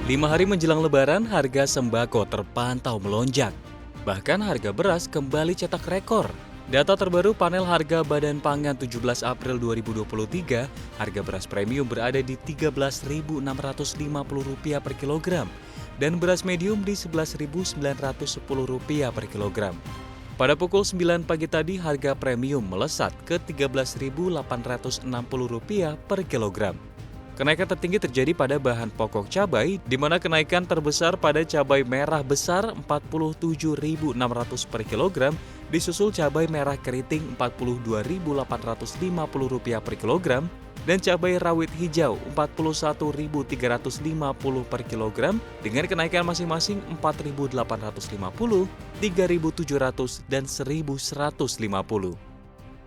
5 hari menjelang Lebaran, harga sembako terpantau melonjak. Bahkan harga beras kembali cetak rekor. Data terbaru panel harga Badan Pangan 17 April 2023, harga beras premium berada di Rp13.650 per kilogram dan beras medium di Rp11.910 per kilogram. Pada pukul 9 pagi tadi, harga premium melesat ke Rp13.860 per kilogram. Kenaikan tertinggi terjadi pada bahan pokok cabai, di mana kenaikan terbesar pada cabai merah besar Rp47.600 per kilogram, disusul cabai merah keriting Rp42.850 per kilogram, dan cabai rawit hijau Rp41.350 per kilogram, dengan kenaikan masing-masing Rp4.850, Rp3.700, dan Rp1.150.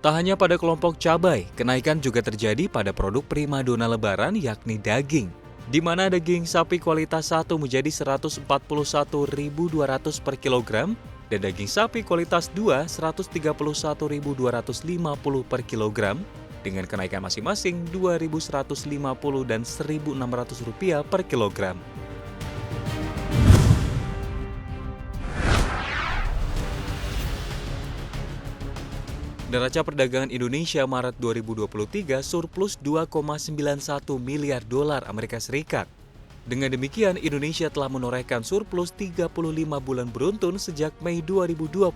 Tak hanya pada kelompok cabai, kenaikan juga terjadi pada produk primadona Lebaran yakni daging, di mana daging sapi kualitas 1 menjadi Rp141.200 per kilogram dan daging sapi kualitas 2 Rp131.250 per kilogram dengan kenaikan masing-masing Rp2.150 dan Rp1.600 per kilogram. Neraca perdagangan Indonesia Maret 2023 surplus 2,91 miliar dolar Amerika Serikat. Dengan demikian, Indonesia telah menorehkan surplus 35 bulan beruntun sejak Mei 2021.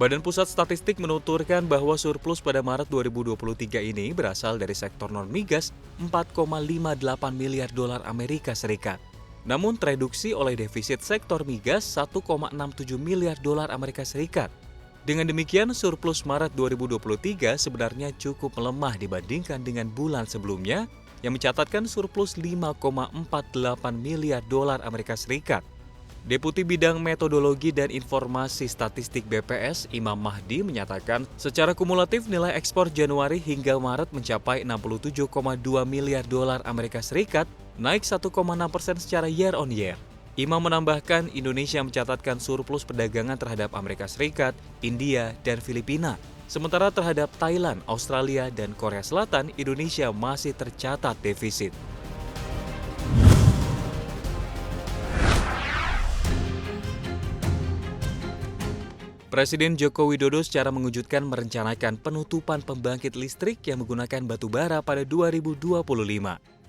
Badan Pusat Statistik menuturkan bahwa surplus pada Maret 2023 ini berasal dari sektor non-migas 4,58 miliar dolar Amerika Serikat. Namun tereduksi oleh defisit sektor migas 1,67 miliar dolar Amerika Serikat. Dengan demikian, surplus Maret 2023 sebenarnya cukup melemah dibandingkan dengan bulan sebelumnya yang mencatatkan surplus 5,48 miliar dolar Amerika Serikat. Deputi Bidang Metodologi dan Informasi Statistik BPS, Imam Mahdi, menyatakan secara kumulatif nilai ekspor Januari hingga Maret mencapai 67,2 miliar dolar Amerika Serikat, naik 1,6% secara year on year. Imam menambahkan Indonesia mencatatkan surplus perdagangan terhadap Amerika Serikat, India, dan Filipina. Sementara terhadap Thailand, Australia, dan Korea Selatan, Indonesia masih tercatat defisit. Presiden Joko Widodo secara mengejutkan merencanakan penutupan pembangkit listrik yang menggunakan batu bara pada 2025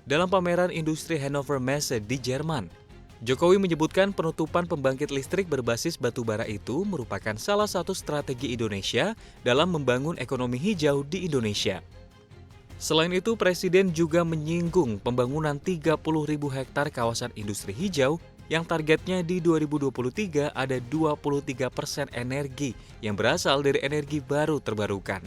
dalam pameran industri Hannover Messe di Jerman. Jokowi menyebutkan penutupan pembangkit listrik berbasis batu bara itu merupakan salah satu strategi Indonesia dalam membangun ekonomi hijau di Indonesia. Selain itu, Presiden juga menyinggung pembangunan 30.000 hektar kawasan industri hijau yang targetnya di 2023 ada 23% energi yang berasal dari energi baru terbarukan.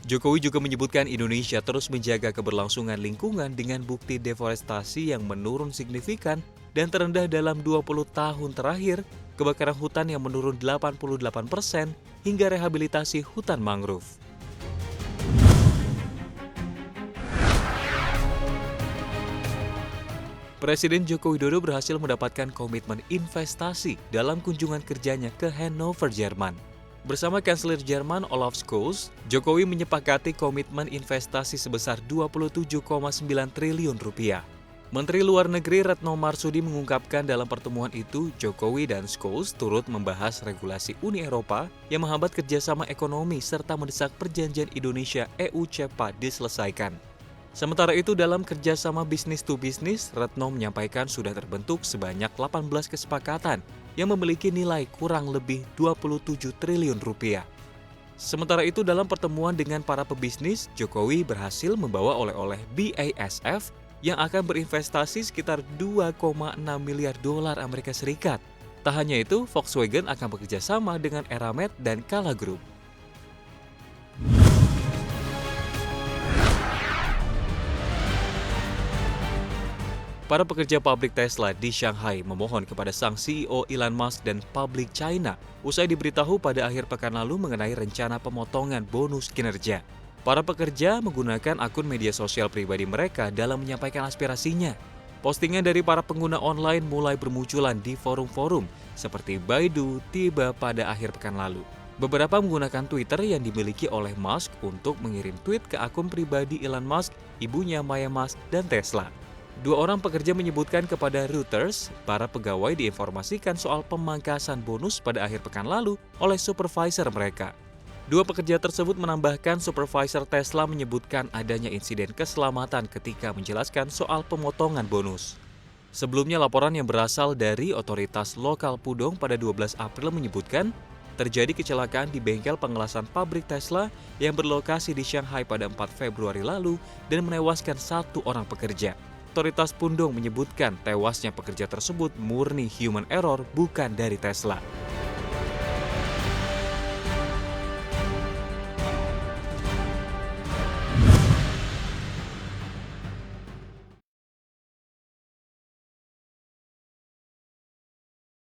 Jokowi juga menyebutkan Indonesia terus menjaga keberlangsungan lingkungan dengan bukti deforestasi yang menurun signifikan dan terendah dalam 20 tahun terakhir, kebakaran hutan yang menurun 88% hingga rehabilitasi hutan mangrove. Presiden Joko Widodo berhasil mendapatkan komitmen investasi dalam kunjungan kerjanya ke Hannover, Jerman. Bersama Kanselir Jerman Olaf Scholz, Jokowi menyepakati komitmen investasi sebesar Rp27,9 triliun. Menteri Luar Negeri Retno Marsudi mengungkapkan dalam pertemuan itu, Jokowi dan Scholz turut membahas regulasi Uni Eropa yang menghambat kerjasama ekonomi serta mendesak perjanjian Indonesia-EU cepat diselesaikan. Sementara itu, dalam kerjasama bisnis to bisnis, Retno menyampaikan sudah terbentuk sebanyak 18 kesepakatan yang memiliki nilai kurang lebih Rp27 triliun. Sementara itu, dalam pertemuan dengan para pebisnis, Jokowi berhasil membawa oleh-oleh BASF yang akan berinvestasi sekitar 2,6 miliar dolar Amerika Serikat. Tak hanya itu, Volkswagen akan bekerja sama dengan Eramet dan Kala Group. Para pekerja pabrik Tesla di Shanghai memohon kepada sang CEO Elon Musk dan publik China usai diberitahu pada akhir pekan lalu mengenai rencana pemotongan bonus kinerja. Para pekerja menggunakan akun media sosial pribadi mereka dalam menyampaikan aspirasinya. Postingan dari para pengguna online mulai bermunculan di forum-forum seperti Baidu tiba pada akhir pekan lalu. Beberapa menggunakan Twitter yang dimiliki oleh Musk untuk mengirim tweet ke akun pribadi Elon Musk, ibunya Maya Musk, dan Tesla. Dua orang pekerja menyebutkan kepada Reuters, para pegawai diinformasikan soal pemangkasan bonus pada akhir pekan lalu oleh supervisor mereka. Dua pekerja tersebut menambahkan supervisor Tesla menyebutkan adanya insiden keselamatan ketika menjelaskan soal pemotongan bonus. Sebelumnya laporan yang berasal dari otoritas lokal Pudong pada 12 April menyebutkan terjadi kecelakaan di bengkel pengelasan pabrik Tesla yang berlokasi di Shanghai pada 4 Februari lalu dan menewaskan satu orang pekerja. Otoritas Pudong menyebutkan tewasnya pekerja tersebut murni human error bukan dari Tesla.